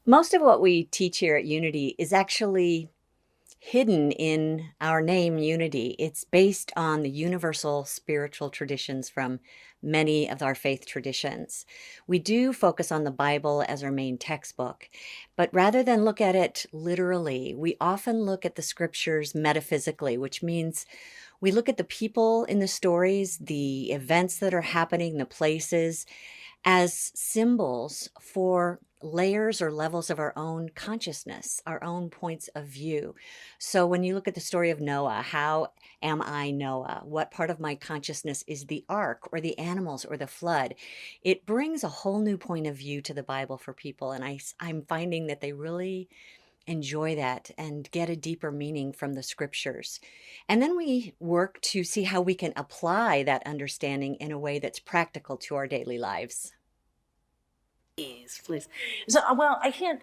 Most of what we teach here at Unity is actually hidden in our name, Unity. It's based on the universal spiritual traditions from many of our faith traditions. We do focus on the Bible as our main textbook, but rather than look at it literally, we often look at the scriptures metaphysically, which means we look at the people in the stories, the events that are happening, the places, as symbols for layers or levels of our own consciousness, our own points of view. So when you look at the story of Noah, how am I Noah? What part of my consciousness is the ark or the animals or the flood? It brings a whole new point of view to the Bible for people. And I'm finding that they really enjoy that and get a deeper meaning from the scriptures. And then we work to see how we can apply that understanding in a way that's practical to our daily lives. Please, please. So, well, I can't.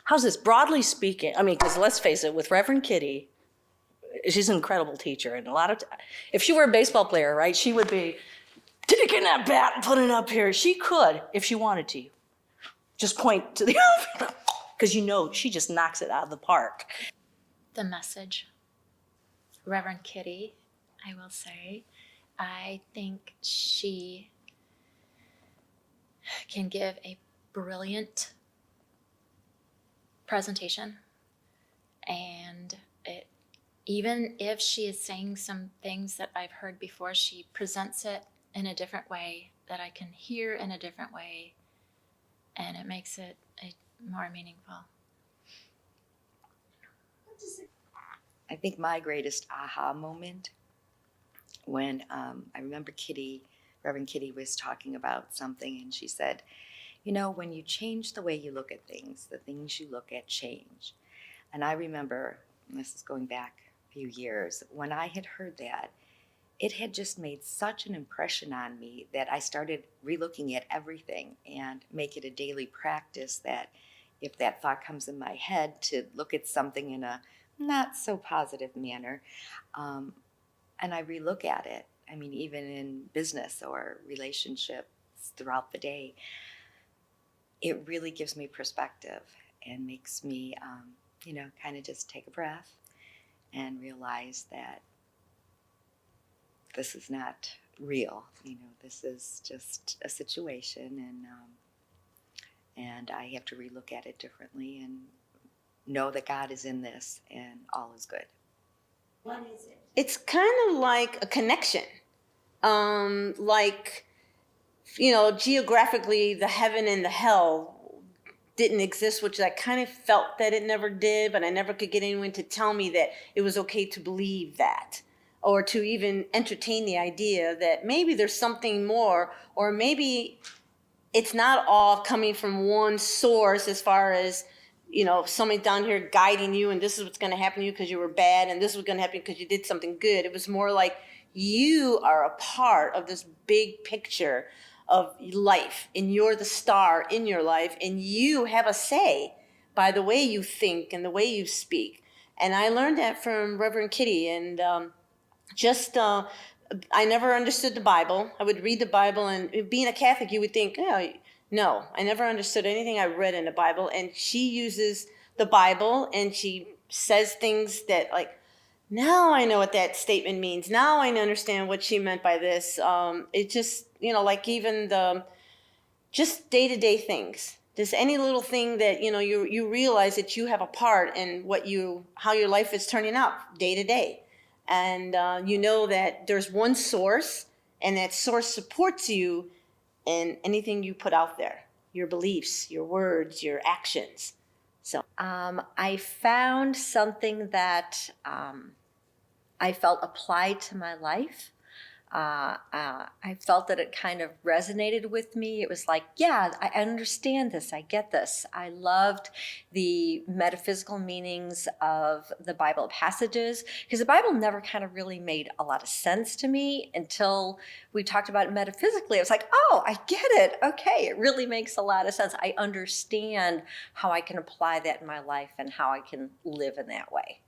How's this? Broadly speaking, I mean, because let's face it, with Reverend Kitty, she's an incredible teacher, and if she were a baseball player, right, she would be taking that bat and putting it up here. She could, if she wanted to, just point to the because she just knocks it out of the park. The message, Reverend Kitty, I will say, I think she can give a brilliant presentation, and even if she is saying some things that I've heard before, she presents it in a different way that I can hear in a different way, and it makes it more meaningful. I think my greatest aha moment when I remember Reverend Kitty was talking about something, and she said, when you change the way you look at things, the things you look at change. And I remember, and this is going back a few years, when I had heard that, it had just made such an impression on me that I started relooking at everything and make it a daily practice that if that thought comes in my head, to look at something in a not so positive manner, and I relook at it. I mean, even in business or relationships throughout the day, it really gives me perspective and makes me, kind of just take a breath and realize that this is not real. This is just a situation, and I have to relook at it differently and know that God is in this and all is good. What is it? It's kind of like a connection. Geographically, the heaven and the hell didn't exist, which I kind of felt that it never did, but I never could get anyone to tell me that it was okay to believe that, or to even entertain the idea that maybe there's something more, or maybe it's not all coming from one source as far as, somebody down here guiding you, and this is what's going to happen to you because you were bad, and this is what's going to happen because you did something good. It was more like you are a part of this big picture of life, and you're the star in your life, and you have a say by the way you think and the way you speak. And I learned that from Reverend Kitty, and I never understood the Bible. I would read the Bible, and being a Catholic, you would think, oh, no, I never understood anything I read in the Bible. And she uses the Bible, and she says things that, like, now I know what that statement means. Now I understand what she meant by this. It just, like even just day-to-day things. Just any little thing that, you realize that you have a part in how your life is turning out day to day. And you know that there's one source, and that source supports you in anything you put out there, your beliefs, your words, your actions. So I found something that I felt applied to my life. I felt that it kind of resonated with me. It was like, yeah, I understand this. I get this. I loved the metaphysical meanings of the Bible passages, because the Bible never kind of really made a lot of sense to me until we talked about it metaphysically. I was like, oh, I get it. Okay, it really makes a lot of sense. I understand how I can apply that in my life and how I can live in that way.